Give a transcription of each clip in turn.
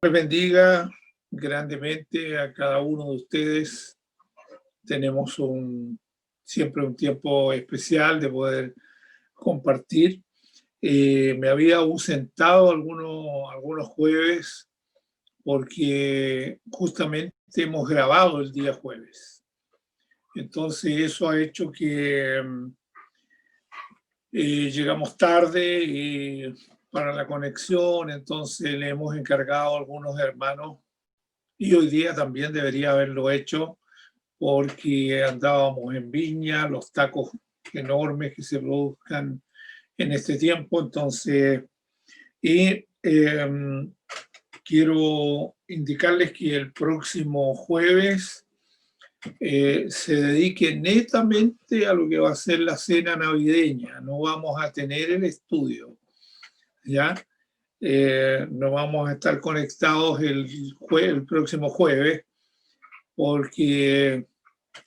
les bendiga grandemente a cada uno de ustedes. Tenemos siempre un tiempo especial de poder compartir. Me había ausentado algunos jueves porque justamente hemos grabado el día jueves. Entonces eso ha hecho que llegamos tarde para la conexión, entonces le hemos encargado a algunos hermanos y hoy día también debería haberlo hecho porque andábamos en Viña, los tacos enormes que se produzcan en este tiempo. Entonces, quiero indicarles que el próximo jueves se dedique netamente a lo que va a ser la cena navideña. No vamos a tener el estudio, ¿ya? No vamos a estar conectados el próximo jueves porque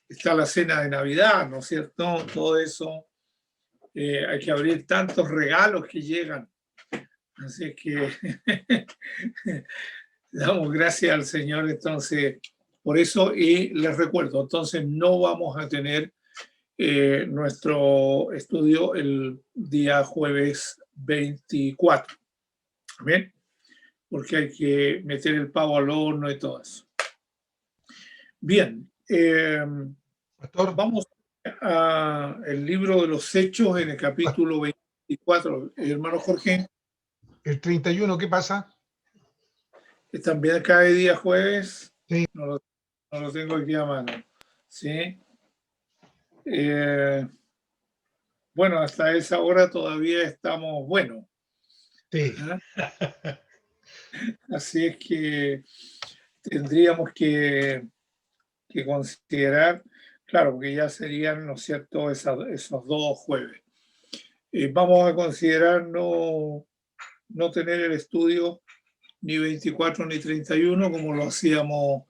está la cena de Navidad, ¿no es cierto? Todo eso, hay que abrir tantos regalos que llegan. Así que damos gracias al Señor entonces por eso, y les recuerdo, entonces no vamos a tener nuestro estudio el día jueves 24. ¿Bien? Porque hay que meter el pavo al horno y todo eso. Bien, vamos al libro de los Hechos en el capítulo 24. Hermano Jorge. El 31, ¿qué pasa? Que también cae día jueves. Sí. No lo tengo aquí a mano. ¿Sí? Bueno, hasta esa hora todavía estamos buenos. Sí. Así es que tendríamos que considerar, claro, porque ya serían, ¿no es cierto?, esos dos jueves. Vamos a considerar no tener el estudio ni 24 ni 31 como lo hacíamos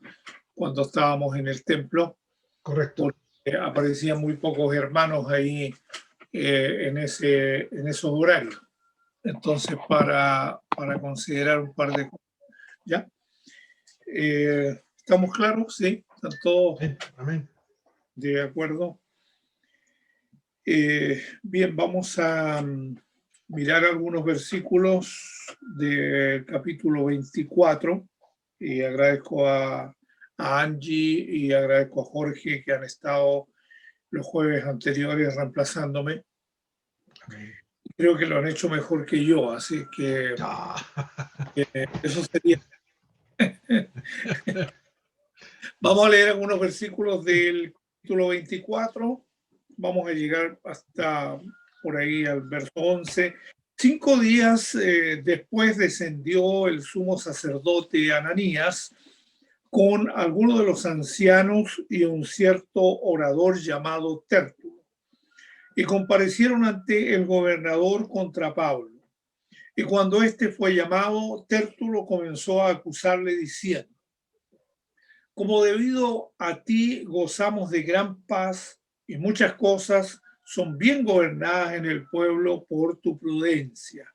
cuando estábamos en el templo. Correcto. Porque aparecían muy pocos hermanos ahí en esos horarios. Entonces, para considerar un par de cosas. ¿Ya? ¿Estamos claros? Sí, ¿están todos Amén. de acuerdo? Bien, vamos a mirar algunos versículos del capítulo 24 y agradezco a Angie y agradezco a Jorge que han estado los jueves anteriores reemplazándome. Amén. Creo que lo han hecho mejor que yo, así que eso sería. Vamos a leer algunos versículos del capítulo 24. Vamos a llegar hasta por ahí al verso 11. 5 días después descendió el sumo sacerdote Ananías con algunos de los ancianos y un cierto orador llamado Tértulo, y comparecieron ante el gobernador contra Pablo. Y cuando éste fue llamado, Tértulo comenzó a acusarle diciendo: como debido a ti gozamos de gran paz y muchas cosas son bien gobernadas en el pueblo por tu prudencia.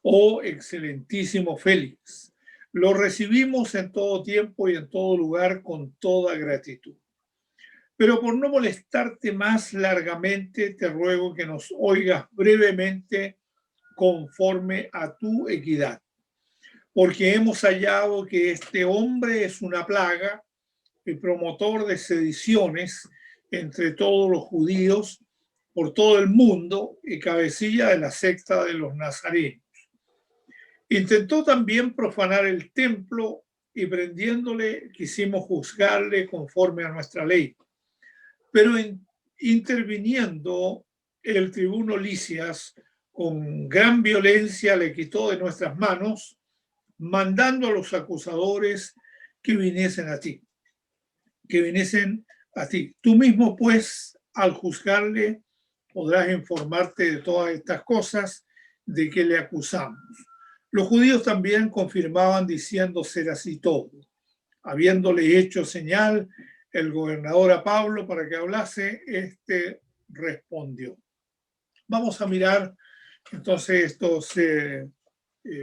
Oh excelentísimo Félix, lo recibimos en todo tiempo y en todo lugar con toda gratitud. Pero por no molestarte más largamente, te ruego que nos oigas brevemente conforme a tu equidad, porque hemos hallado que este hombre es una plaga y promotor de sediciones entre todos los judíos por todo el mundo y cabecilla de la secta de los nazarenos. Intentó también profanar el templo y prendiéndole quisimos juzgarle conforme a nuestra ley. Pero interviniendo el tribuno Lisias con gran violencia le quitó de nuestras manos, mandando a los acusadores que viniesen a ti. Tú mismo, pues, al juzgarle, podrás informarte de todas estas cosas de que le acusamos. Los judíos también confirmaban diciendo ser así todo. Habiéndole hecho señal el gobernador a Pablo para que hablase, este respondió. Vamos a mirar entonces estos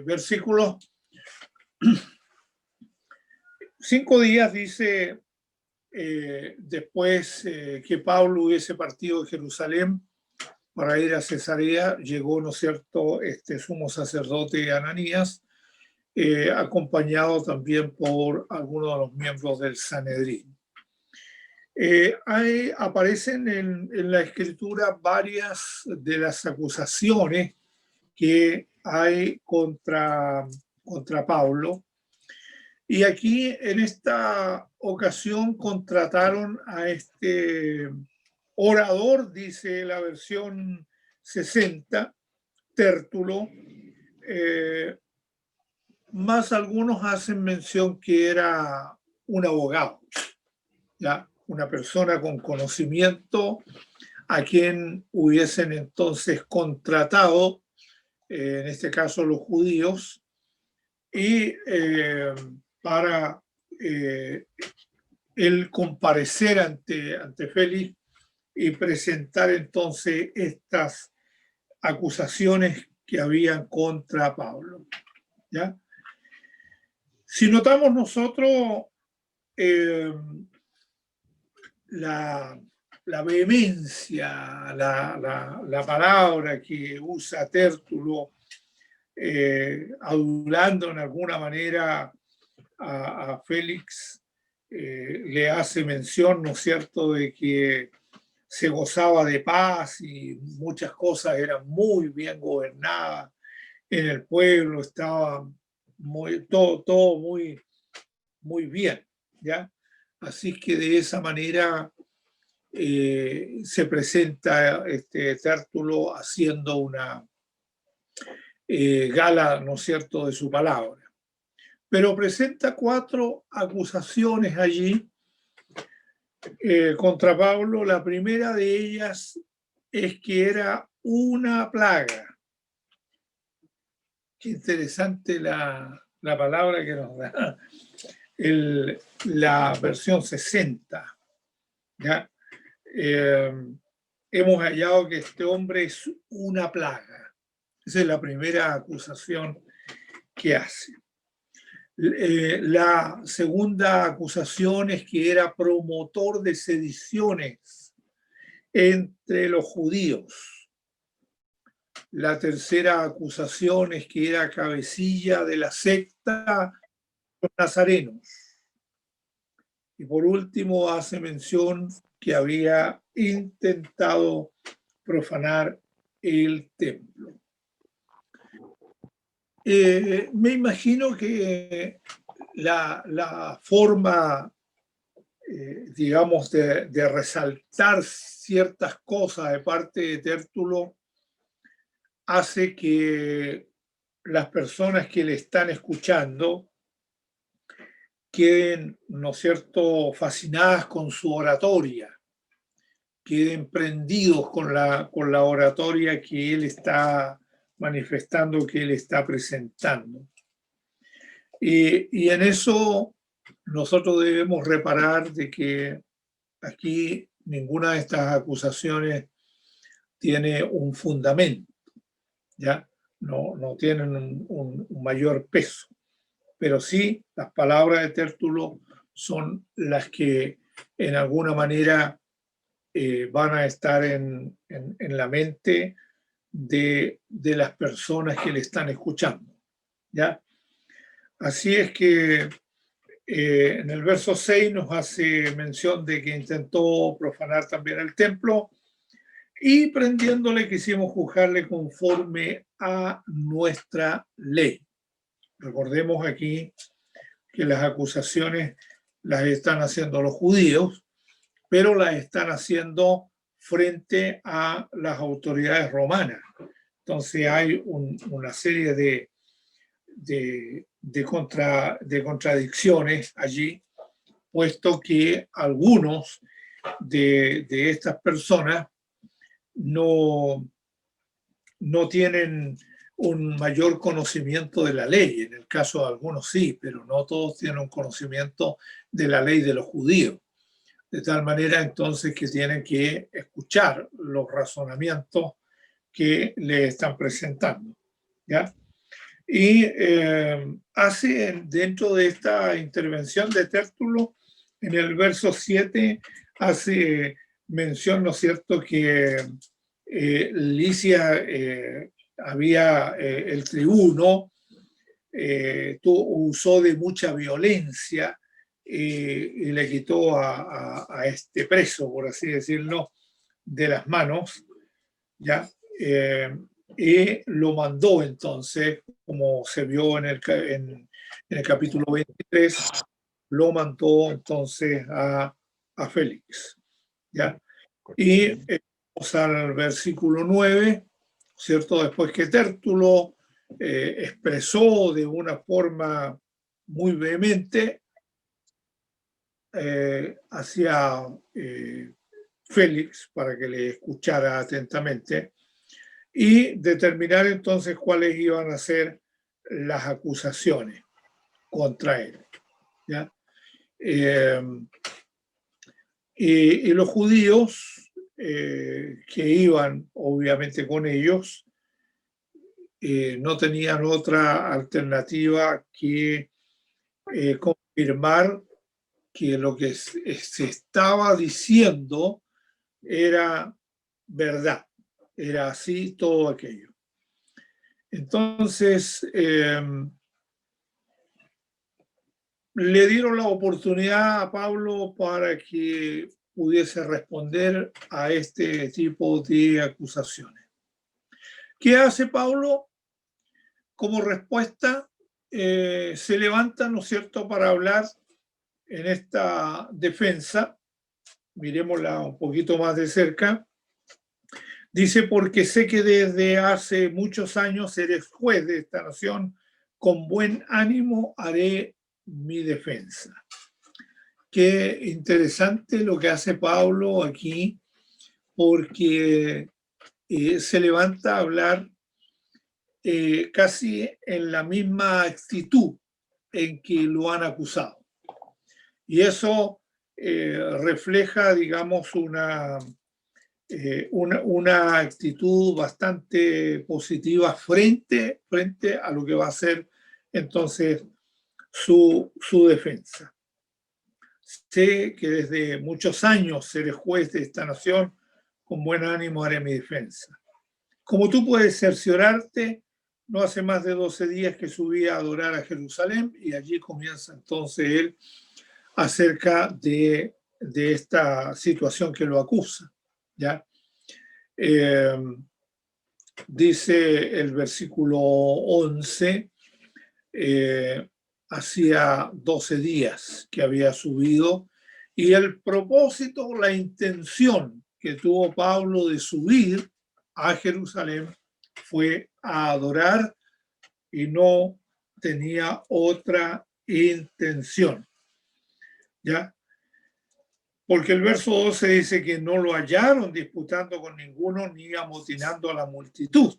versículos. 5 días, dice, después que Pablo hubiese partido de Jerusalén para ir a Cesarea, llegó, ¿no es cierto?, este sumo sacerdote Ananías, acompañado también por algunos de los miembros del Sanedrín. Aparecen en la escritura varias de las acusaciones que hay contra Pablo. Y aquí, en esta ocasión, contrataron a este orador, dice la versión 60, Tértulo, más algunos hacen mención que era un abogado, ¿ya? Una persona con conocimiento a quien hubiesen entonces contratado, en este caso los judíos, y para él comparecer ante Félix y presentar entonces estas acusaciones que habían contra Pablo, ¿ya? Si notamos nosotros la vehemencia, la palabra que usa Tértulo, adulando en alguna manera a Félix, le hace mención, ¿no es cierto?, de que se gozaba de paz y muchas cosas eran muy bien gobernadas en el pueblo, estaba todo muy bien, ¿ya? Así que de esa manera se presenta Tértulo haciendo una gala, ¿no es cierto?, de su palabra. Pero presenta 4 acusaciones allí contra Pablo. La primera de ellas es que era una plaga. Qué interesante la palabra que nos da la versión 60. ¿Ya? Hemos hallado que este hombre es una plaga. Esa es la primera acusación que hace. La segunda acusación es que era promotor de sediciones entre los judíos. La tercera acusación es que era cabecilla de la secta de los nazarenos. Y por último hace mención que había intentado profanar el templo. Me imagino que la forma, digamos, de resaltar ciertas cosas de parte de Tértulo hace que las personas que le están escuchando queden, ¿no es cierto?, fascinadas con su oratoria, queden prendidos con la oratoria que él está manifestando, que él está presentando. Y en eso nosotros debemos reparar de que aquí ninguna de estas acusaciones tiene un fundamento, ¿ya? No tienen un mayor peso, pero sí las palabras de Tértulo son las que en alguna manera van a estar en la mente de las personas que le están escuchando, ¿ya? Así es que en el verso 6 nos hace mención de que intentó profanar también el templo y prendiéndole quisimos juzgarle conforme a nuestra ley. Recordemos aquí que las acusaciones las están haciendo los judíos, pero las están haciendo frente a las autoridades romanas. Entonces hay una serie de contradicciones allí, puesto que algunos de estas personas no tienen un mayor conocimiento de la ley. En el caso de algunos sí, pero no todos tienen un conocimiento de la ley de los judíos. De tal manera entonces que tienen que escuchar los razonamientos que le están presentando, ¿ya? Y hace dentro de esta intervención de Tértulo, en el verso 7, hace mención, ¿no es cierto?, que Licia había, el tribuno, usó de mucha violencia y le quitó a este preso, por así decirlo, de las manos, ¿ya? Y lo mandó entonces, como se vio en el capítulo 23, lo mandó entonces a Félix, ¿ya? Y vamos al versículo 9, ¿cierto? Después que Tértulo expresó de una forma muy vehemente hacia Félix para que le escuchara atentamente y determinar entonces cuáles iban a ser las acusaciones contra él, ¿ya? Y los judíos que iban obviamente con ellos no tenían otra alternativa que confirmar que lo que se estaba diciendo era verdad, era así todo aquello. Entonces, le dieron la oportunidad a Pablo para que pudiese responder a este tipo de acusaciones. ¿Qué hace Pablo? Como respuesta, se levanta, ¿no es cierto?, para hablar en esta defensa. Miremosla un poquito más de cerca. Dice, porque sé que desde hace muchos años eres juez de esta nación, con buen ánimo haré mi defensa. Qué interesante lo que hace Pablo aquí, porque se levanta a hablar casi en la misma actitud en que lo han acusado. Y eso refleja, digamos, una actitud bastante positiva frente a lo que va a ser entonces su defensa. Sé que desde muchos años seré juez de esta nación, con buen ánimo haré mi defensa. Como tú puedes cerciorarte, no hace más de 12 días que subí a adorar a Jerusalén y allí comienza entonces él acerca de esta situación que lo acusa, ¿ya? Dice el versículo 11, hacía 12 días que había subido y el propósito, la intención que tuvo Pablo de subir a Jerusalén fue a adorar y no tenía otra intención, ¿ya? Porque el verso 12 dice que no lo hallaron disputando con ninguno ni amotinando a la multitud,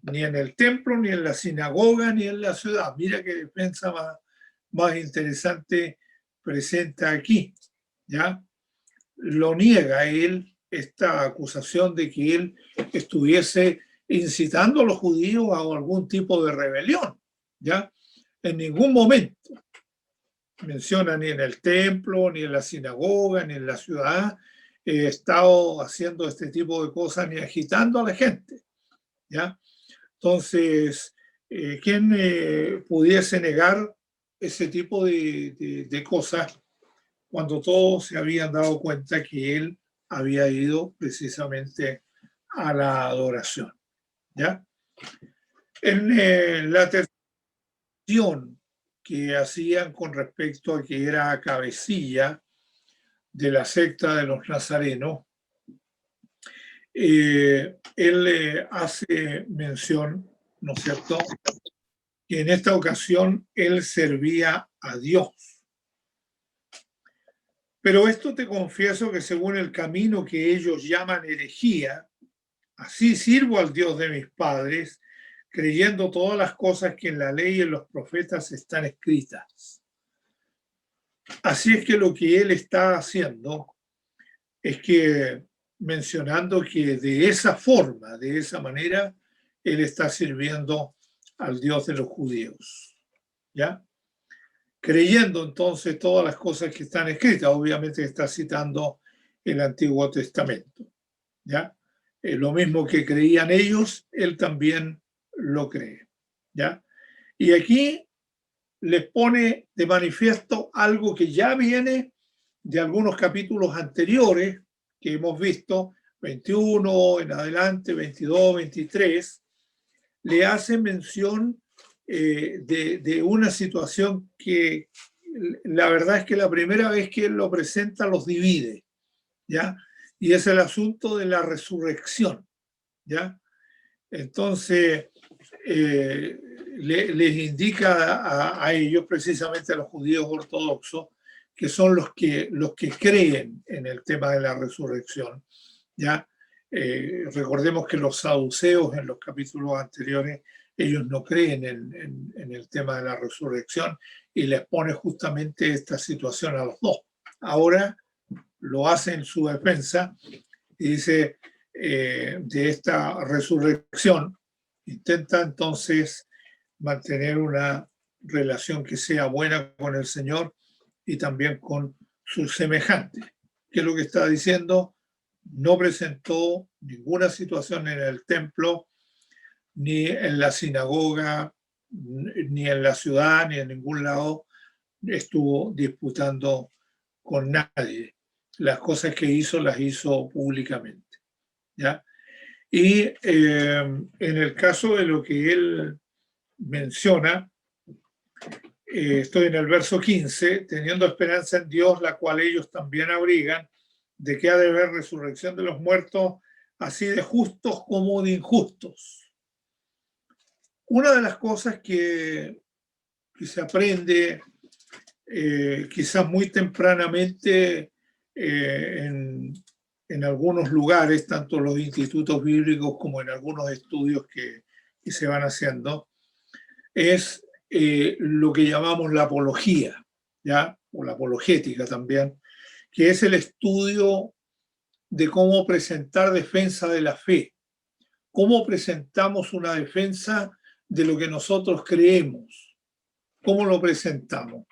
ni en el templo, ni en la sinagoga, ni en la ciudad. Mira qué defensa más interesante presenta aquí, ¿ya? Lo niega él, esta acusación de que él estuviese incitando a los judíos a algún tipo de rebelión, ¿ya? En ningún momento menciona ni en el templo, ni en la sinagoga, ni en la ciudad, he estado haciendo este tipo de cosas, ni agitando a la gente, ¿ya? Entonces, ¿quién pudiese negar ese tipo de cosas cuando todos se habían dado cuenta que él había ido precisamente a la adoración, ¿ya? En la tercera que hacían con respecto a que era cabecilla de la secta de los nazarenos, él hace mención, ¿no es cierto?, que en esta ocasión él servía a Dios. Pero esto te confieso que según el camino que ellos llaman herejía, así sirvo al Dios de mis padres, creyendo todas las cosas que en la ley y en los profetas están escritas. Así es que lo que él está haciendo es que mencionando que de esa forma, de esa manera, él está sirviendo al Dios de los judíos, ¿ya? Creyendo entonces todas las cosas que están escritas. Obviamente está citando el Antiguo Testamento, ¿ya? Lo mismo que creían ellos, él también lo cree, ¿ya? Y aquí les pone de manifiesto algo que ya viene de algunos capítulos anteriores que hemos visto, 21 en adelante, 22, 23, le hace mención de una situación que la verdad es que la primera vez que él lo presenta los divide, ¿ya? Y es el asunto de la resurrección, ¿ya? Entonces, les indica a ellos, precisamente a los judíos ortodoxos, que son los que creen en el tema de la resurrección, ¿ya? Recordemos que los saduceos en los capítulos anteriores, ellos no creen en el tema de la resurrección y les pone justamente esta situación a los dos. Ahora lo hace en su defensa y dice de esta resurrección, intenta entonces mantener una relación que sea buena con el Señor y también con sus semejantes. ¿Qué es lo que está diciendo? No presentó ninguna situación en el templo, ni en la sinagoga, ni en la ciudad, ni en ningún lado estuvo disputando con nadie. Las cosas que hizo las hizo públicamente, ¿ya? Y en el caso de lo que él menciona, estoy en el verso 15, teniendo esperanza en Dios, la cual ellos también abrigan, de que ha de haber resurrección de los muertos, así de justos como de injustos. Una de las cosas que se aprende quizás muy tempranamente en algunos lugares, tanto los institutos bíblicos como en algunos estudios que se van haciendo, es lo que llamamos la apología, ¿ya? O la apologética también, que es el estudio de cómo presentar defensa de la fe, cómo presentamos una defensa de lo que nosotros creemos, cómo lo presentamos.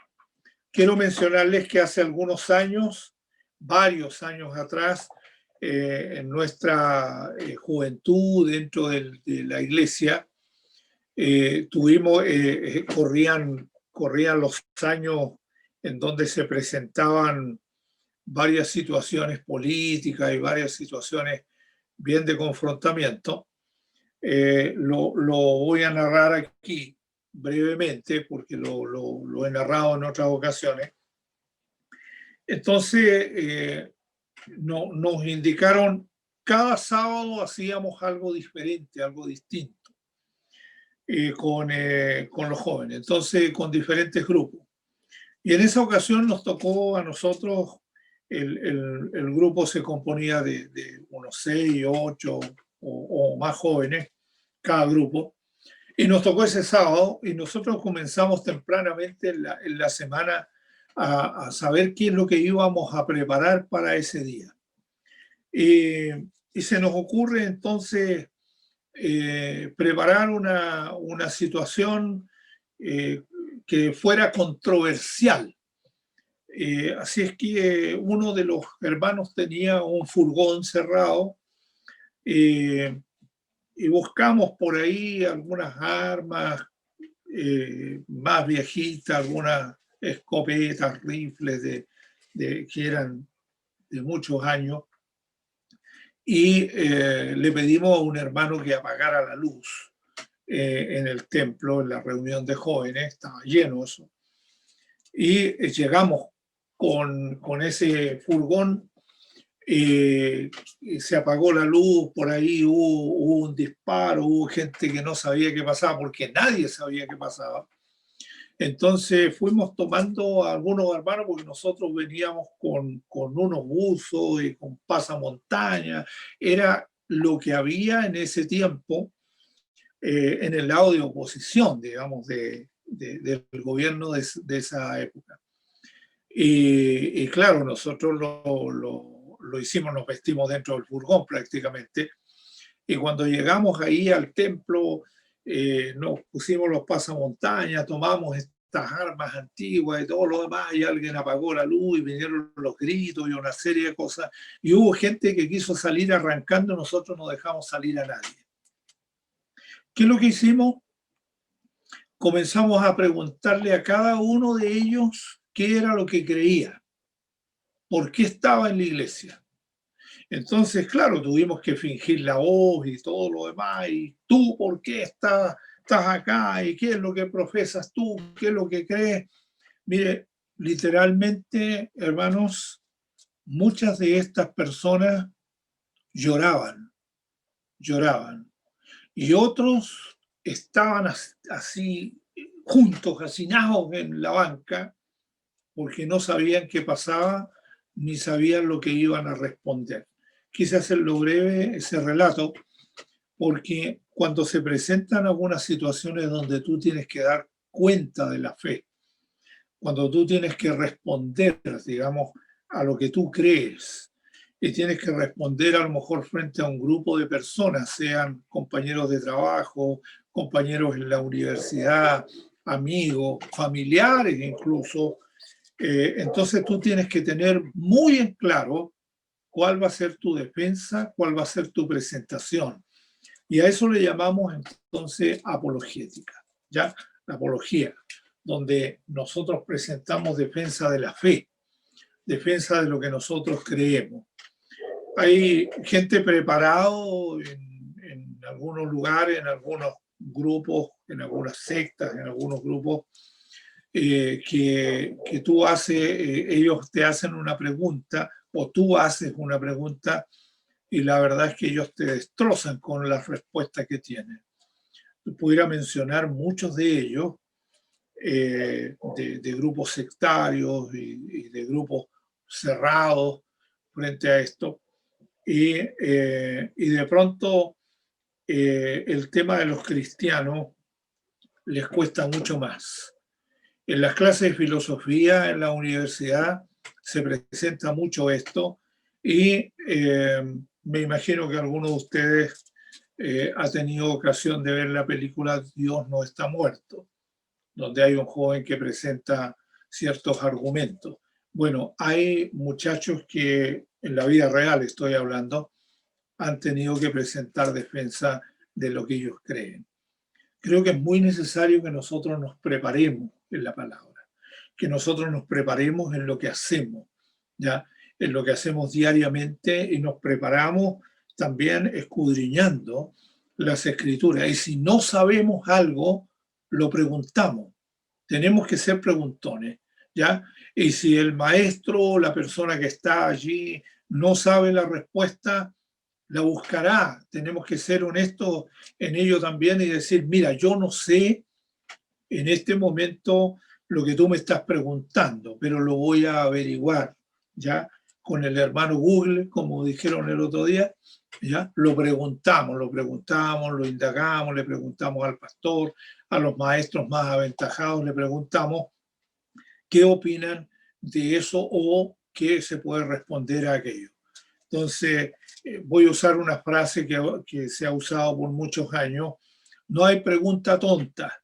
Quiero mencionarles que hace algunos años, varios años atrás, en nuestra juventud dentro de la iglesia, corrían los años en donde se presentaban varias situaciones políticas y varias situaciones bien de confrontamiento. Lo voy a narrar aquí brevemente porque lo he narrado en otras ocasiones. Entonces, nos indicaron, cada sábado hacíamos algo diferente, algo distinto con los jóvenes, entonces con diferentes grupos. Y en esa ocasión nos tocó a nosotros, el grupo se componía de unos 6, 8 o más jóvenes, cada grupo. Y nos tocó ese sábado y nosotros comenzamos tempranamente en la semana a saber qué es lo que íbamos a preparar para ese día. Y se nos ocurre entonces preparar una situación que fuera controversial. Así es que uno de los hermanos tenía un furgón cerrado y buscamos por ahí algunas armas más viejitas, algunas escopetas, rifles que eran de muchos años, y le pedimos a un hermano que apagara la luz en el templo, en la reunión de jóvenes, estaba lleno eso, y llegamos con ese furgón. Se apagó la luz, por ahí hubo un disparo, hubo gente que no sabía qué pasaba, porque nadie sabía qué pasaba. Entonces fuimos tomando a algunos hermanos, porque nosotros veníamos con unos buzos y con pasamontañas, era lo que había en ese tiempo en el lado de oposición, digamos, del gobierno de esa época. Y claro, nosotros lo hicimos, nos vestimos dentro del furgón prácticamente. Y cuando llegamos ahí al templo, nos pusimos los pasamontañas, tomamos estas armas antiguas y todo lo demás, y alguien apagó la luz y vinieron los gritos y una serie de cosas, y hubo gente que quiso salir arrancando, nosotros no dejamos salir a nadie. ¿Qué es lo que hicimos? Comenzamos a preguntarle a cada uno de ellos qué era lo que creía, por qué estaba en la iglesia. Entonces, claro, tuvimos que fingir la voz y todo lo demás, y tú, ¿por qué estás acá? ¿Y qué es lo que profesas tú? ¿Qué es lo que crees? Mire, literalmente, hermanos, muchas de estas personas lloraban, y otros estaban así juntos, hacinados en la banca, porque no sabían qué pasaba, ni sabían lo que iban a responder. Quise hacerlo breve ese relato, porque cuando se presentan algunas situaciones donde tú tienes que dar cuenta de la fe, cuando tú tienes que responder, digamos, a lo que tú crees, y tienes que responder a lo mejor frente a un grupo de personas, sean compañeros de trabajo, compañeros en la universidad, amigos, familiares incluso, entonces tú tienes que tener muy en claro cuál va a ser tu defensa, cuál va a ser tu presentación. Y a eso le llamamos entonces apologética, ¿ya? La apología, donde nosotros presentamos defensa de la fe, defensa de lo que nosotros creemos. Hay gente preparado en algunos lugares, en algunos grupos, en algunas sectas, en algunos grupos, que tú haces, ellos te hacen una pregunta o tú haces una pregunta y la verdad es que ellos te destrozan con las respuestas que tienen. Pudiera mencionar muchos de ellos, de grupos sectarios y de grupos cerrados frente a esto. Y de pronto el tema de los cristianos les cuesta mucho más. En las clases de filosofía en la universidad se presenta mucho esto y me imagino que alguno de ustedes ha tenido ocasión de ver la película Dios no está muerto, donde hay un joven que presenta ciertos argumentos. Bueno, hay muchachos que en la vida real, estoy hablando, han tenido que presentar defensa de lo que ellos creen. Creo que es muy necesario que nosotros nos preparemos en la palabra, que nosotros nos preparemos en lo que hacemos, ¿ya? En lo que hacemos diariamente y nos preparamos también escudriñando las escrituras. Y si no sabemos algo, lo preguntamos. Tenemos que ser preguntones, ¿ya? Y si el maestro o la persona que está allí no sabe la respuesta, la buscará. Tenemos que ser honestos en ello también y decir, mira, yo no sé en este momento lo que tú me estás preguntando, pero lo voy a averiguar, ¿ya? Con el hermano Google, como dijeron el otro día, ¿ya? Lo preguntamos, lo indagamos, le preguntamos al pastor, a los maestros más aventajados, le preguntamos qué opinan de eso o qué se puede responder a aquello. Entonces, voy a usar una frase que se ha usado por muchos años. No hay pregunta tonta,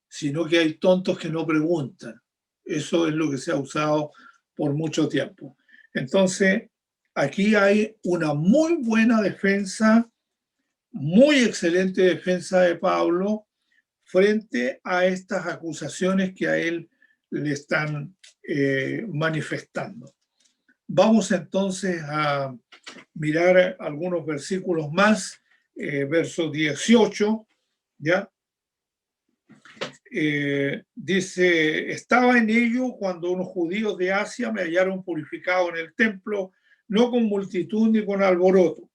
sino que hay tontos que no preguntan. Eso es lo que se ha usado por mucho tiempo. Entonces, aquí hay una muy buena defensa, muy excelente defensa de Pablo frente a estas acusaciones que a él le están manifestando. Vamos entonces a mirar algunos versículos más, verso 18, ¿ya? Dice, estaba en ello cuando unos judíos de Asia me hallaron purificado en el templo, no con multitud ni con alboroto.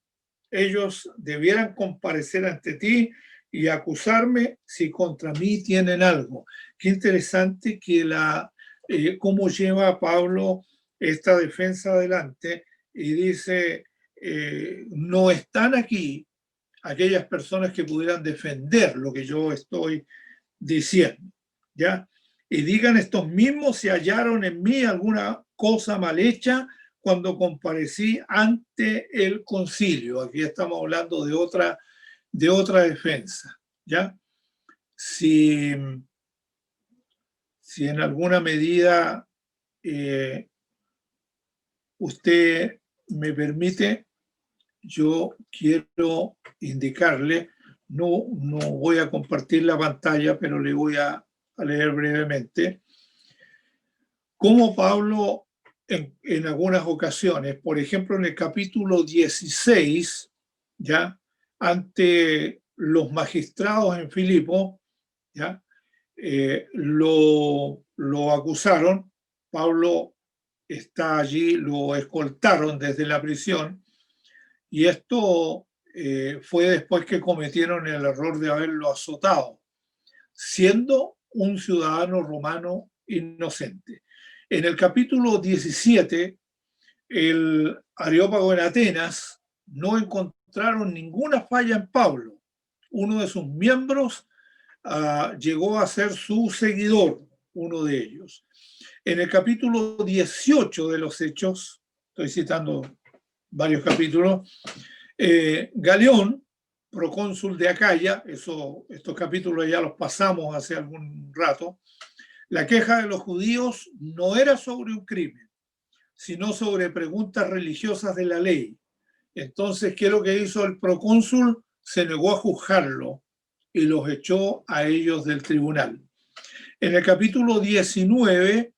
Ellos debieran comparecer ante ti y acusarme si contra mí tienen algo. Qué interesante que cómo lleva Pablo esta defensa adelante y dice, no están aquí aquellas personas que pudieran defender lo que yo estoy diciendo, ¿ya? Y digan estos mismos si hallaron en mí alguna cosa mal hecha cuando comparecí ante el concilio. Aquí estamos hablando de otra defensa, ¿ya? si en alguna medida usted me permite, yo quiero indicarle, no voy a compartir la pantalla, pero le voy a leer brevemente, cómo Pablo en algunas ocasiones, por ejemplo en el capítulo 16, ya, ante los magistrados en Filipo, ya, lo acusaron, Pablo está allí, lo escoltaron desde la prisión, y esto fue después que cometieron el error de haberlo azotado, siendo un ciudadano romano inocente. En el capítulo 17, el Areópago en Atenas no encontraron ninguna falla en Pablo. Uno de sus miembros llegó a ser su seguidor, uno de ellos. En el capítulo 18 de los Hechos, estoy citando varios capítulos, Galeón, procónsul de Acaya, estos capítulos ya los pasamos hace algún rato, la queja de los judíos no era sobre un crimen, sino sobre preguntas religiosas de la ley. Entonces, ¿qué es lo que hizo el procónsul? Se negó a juzgarlo y los echó a ellos del tribunal. En el capítulo 19,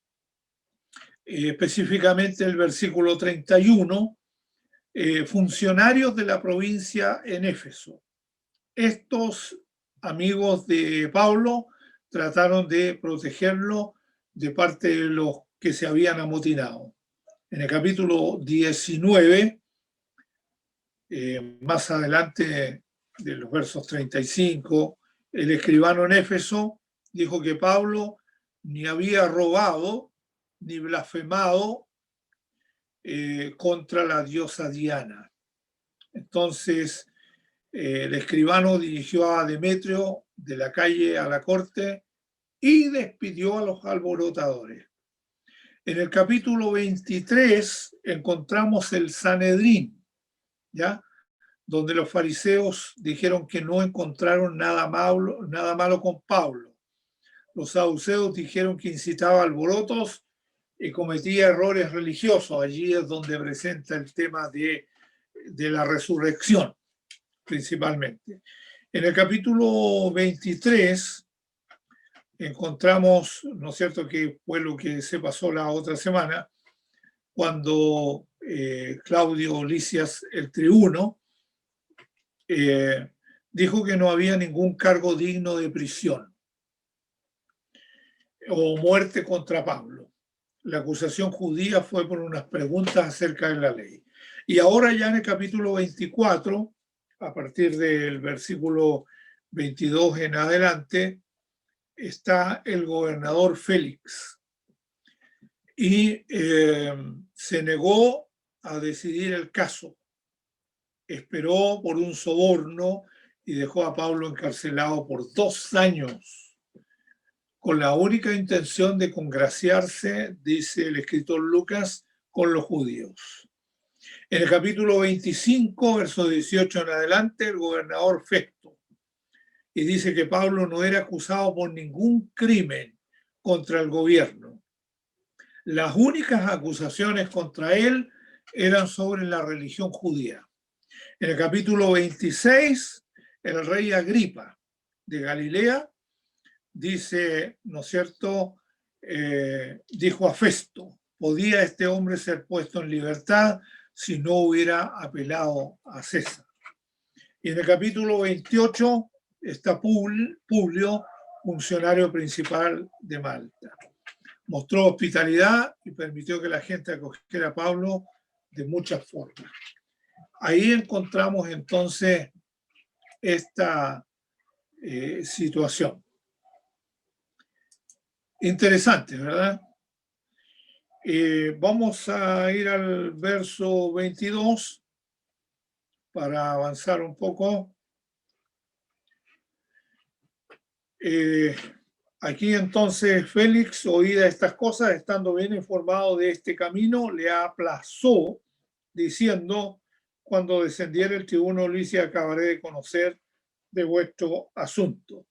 específicamente el versículo 31, funcionarios de la provincia en Éfeso. Estos amigos de Pablo trataron de protegerlo de parte de los que se habían amotinado. En el capítulo 19, más adelante de los versos 35, el escribano en Éfeso dijo que Pablo ni había robado ni blasfemado contra la diosa Diana. Entonces, el escribano dirigió a Demetrio de la calle a la corte y despidió a los alborotadores. En el capítulo 23 encontramos el Sanedrín, ¿ya? Donde los fariseos dijeron que no encontraron nada malo con Pablo. Los saduceos dijeron que incitaba alborotos y cometía errores religiosos. Allí es donde presenta el tema de la resurrección, principalmente. En el capítulo 23 encontramos, ¿no es cierto?, que fue lo que se pasó la otra semana, cuando Claudio Lisias, el tribuno, dijo que no había ningún cargo digno de prisión o muerte contra Pablo. La acusación judía fue por unas preguntas acerca de la ley. Y ahora ya en el capítulo 24, a partir del versículo 22 en adelante, está el gobernador Félix. Y se negó a decidir el caso. Esperó por un soborno y dejó a Pablo encarcelado por 2 años, con la única intención de congraciarse, dice el escritor Lucas, con los judíos. En el capítulo 25, verso 18 en adelante, el gobernador Festo, y dice que Pablo no era acusado por ningún crimen contra el gobierno. Las únicas acusaciones contra él eran sobre la religión judía. En el capítulo 26, el rey Agripa de Galilea dice, ¿no es cierto?, dijo a Festo, ¿podía este hombre ser puesto en libertad si no hubiera apelado a César? Y en el capítulo 28 está Publio, funcionario principal de Malta. Mostró hospitalidad y permitió que la gente acogiera a Pablo de muchas formas. Ahí encontramos entonces esta situación. Interesante, ¿verdad? Vamos a ir al verso 22 para avanzar un poco. Aquí entonces Félix, oída estas cosas, estando bien informado de este camino, le aplazó diciendo, cuando descendiera el tribuno Lisias acabaré de conocer de vuestro asunto.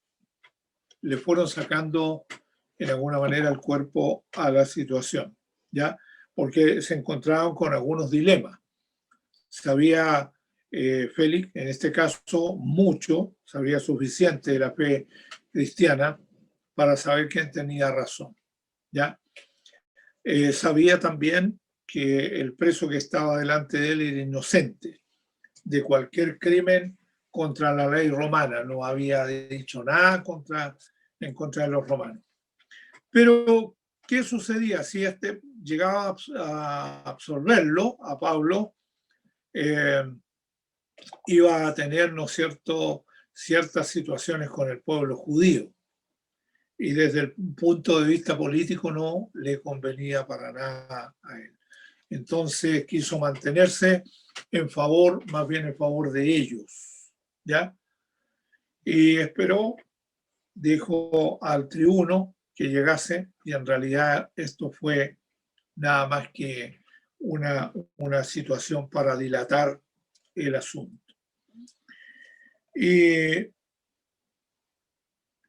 le fueron sacando en alguna manera el cuerpo a la situación, ¿ya? Porque se encontraban con algunos dilemas. Sabía Félix, en este caso, mucho, sabía suficiente de la fe cristiana para saber quién tenía razón, ¿ya? Sabía también que el preso que estaba delante de él era inocente de cualquier crimen contra la ley romana, no había dicho nada en contra de los romanos. Pero, ¿qué sucedía? Si este llegaba a absorberlo, a Pablo, iba a tener, ¿no es cierto?, ciertas situaciones con el pueblo judío. Y desde el punto de vista político no le convenía para nada a él. Entonces quiso mantenerse en favor, más bien en favor de ellos, ¿ya? Y esperó, dijo al tribuno que llegase, y en realidad esto fue nada más que una situación para dilatar el asunto. Y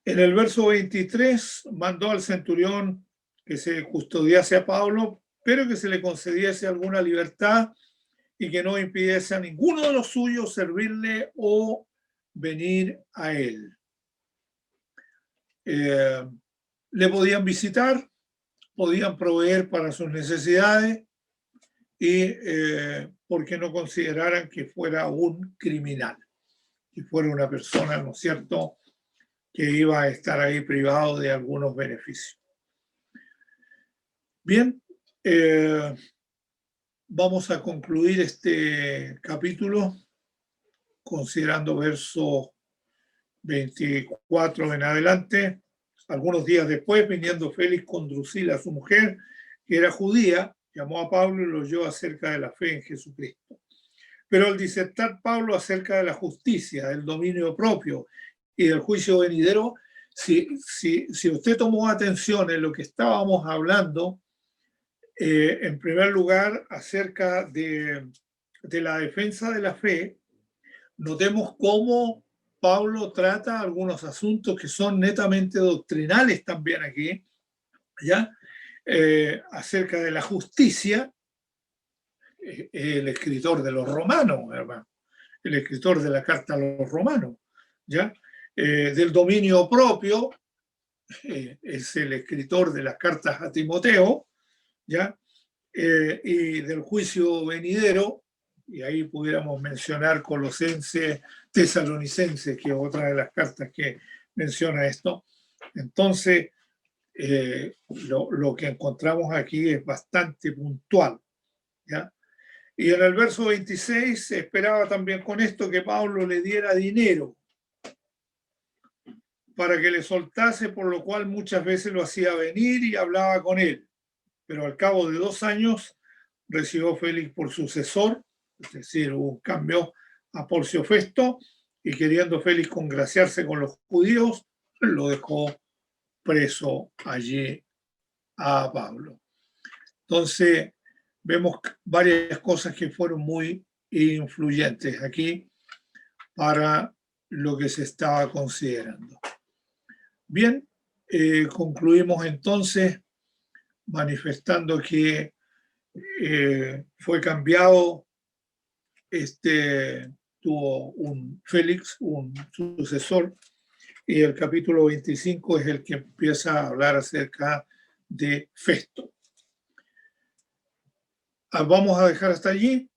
en el verso 23 mandó al centurión que se custodiase a Pablo, pero que se le concediese alguna libertad y que no impidiese a ninguno de los suyos servirle o venir a él. Le podían visitar, podían proveer para sus necesidades y porque no consideraran que fuera un criminal, que fuera una persona, ¿no es cierto?, que iba a estar ahí privado de algunos beneficios. Bien, vamos a concluir este capítulo considerando versos 24 en adelante. Algunos días después, viniendo Félix con Drusila, su mujer, que era judía, llamó a Pablo y lo oyó acerca de la fe en Jesucristo. Pero al disertar Pablo acerca de la justicia, del dominio propio y del juicio venidero, si usted tomó atención en lo que estábamos hablando, en primer lugar, acerca de la defensa de la fe, notemos cómo Pablo trata algunos asuntos que son netamente doctrinales también aquí, ¿ya? Acerca de la justicia, el escritor de los romanos, hermano, el escritor de la carta a los romanos, ¿ya? Del dominio propio, es el escritor de las cartas a Timoteo, ¿ya? Y del juicio venidero, y ahí pudiéramos mencionar Colosenses, Tesalonicenses, que es otra de las cartas que menciona esto. Entonces, lo que encontramos aquí es bastante puntual, ¿ya? Y en el verso 26 se esperaba también con esto que Pablo le diera dinero para que le soltase, por lo cual muchas veces lo hacía venir y hablaba con él. Pero al cabo de 2 años recibió Félix por sucesor, es decir, hubo un cambio a Porcio Festo, y queriendo Félix congraciarse con los judíos, lo dejó preso allí a Pablo. Entonces, vemos varias cosas que fueron muy influyentes aquí para lo que se estaba considerando. Bien, concluimos entonces manifestando que fue cambiado, tuvo un Félix, un sucesor, y el capítulo 25 es el que empieza a hablar acerca de Festo. Vamos a dejar hasta allí.